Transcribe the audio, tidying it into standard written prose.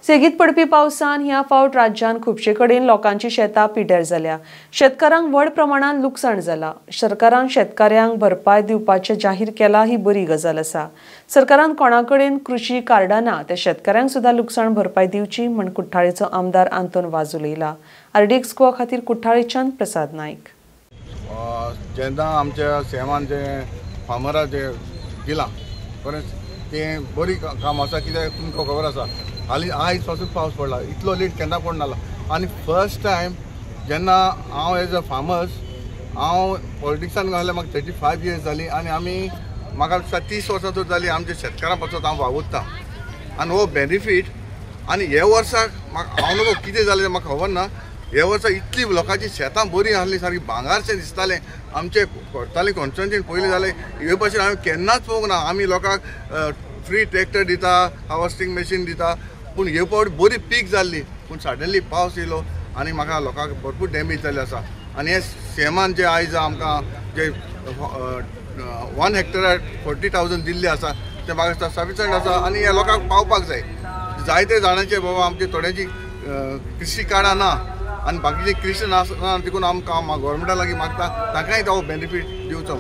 सेगीत पडपी पावसान ह्या फावट राज्यात खुबशे कडेन लोकांची शेतां पिड्ड्यार जाल्या। शेतकारांक व्हड प्रमाणात लुकसाण जाला। सरकारान शेतकऱ्यांक भरपाय दिवपाचें जाहीर केला ही बरी गजाल आसा। सरकारान कोणाकडेन कृषी कार्डां ना त्या शेतकऱ्यांक सुद्धा लुकसाण भरपाय दिवची म्हण कुठ्ठाळेचो आमदार आंतोन वाज उलयला। आरडीएक्स गोवा खातीर कुठ्ठाळेच्यान प्रसाद नाईक। जेन्ना आमच्या सेमान जे फार्मरां जे दिलां ते बरी काम आसा, कित्याक तुमकां खबर आसा हालीं आयज पासून पावस पडला, इतलो लेट केन्ना पडनालो। आनी फर्स्ट टायम जेन्ना हांव एज अ फार्मर्स हांव पॉलिटिक्सान घातलें, म्हाका 35 इयर्स जालीं आनी म्हाका 30 वर्सां तर जालीं आमच्या शेतकारां पासून हांव वावुरतां। आनी हो बेनिफीट आनी हे वर्साक हांव नको कितें जालें तें म्हाका खबर ना। हे वर्सा इतली लोकांची शेतां बरी आहली, सारकी भांगारशें दिसतालें। आमचे कोर्ताली कॉन्स्टिट्युएन्सीन पयलीं जालें हे भशेन हांवें केन्नाच पळोवंक ना। आमी लोकांक फ्री ट्रॅक्टर दिता, हार्वेस्टिंग मशीन दिता, पूण हे फावट बरी पीक जाल्ली, पूण सडनली पावस येयलो आनी म्हाका लोकांक भरपूर डॅमेज जाल्लें आसा। आनी हे सेमान जे आयज आमकां जे 1 हेक्टरार 40,000 दिल्ले आसा ते म्हाका दिसता सफिशंट आसा आनी हे लोकांक पावपाक जाय। जायते जाणांचे बाबा आमचे थोड्यांची कृषी कार्डां ना आनी बाकीचे कृषी ना, देखून आमकां गव्हर्मेंटा लागीं मागता तांकांय तो बेनिफीट दिवचो।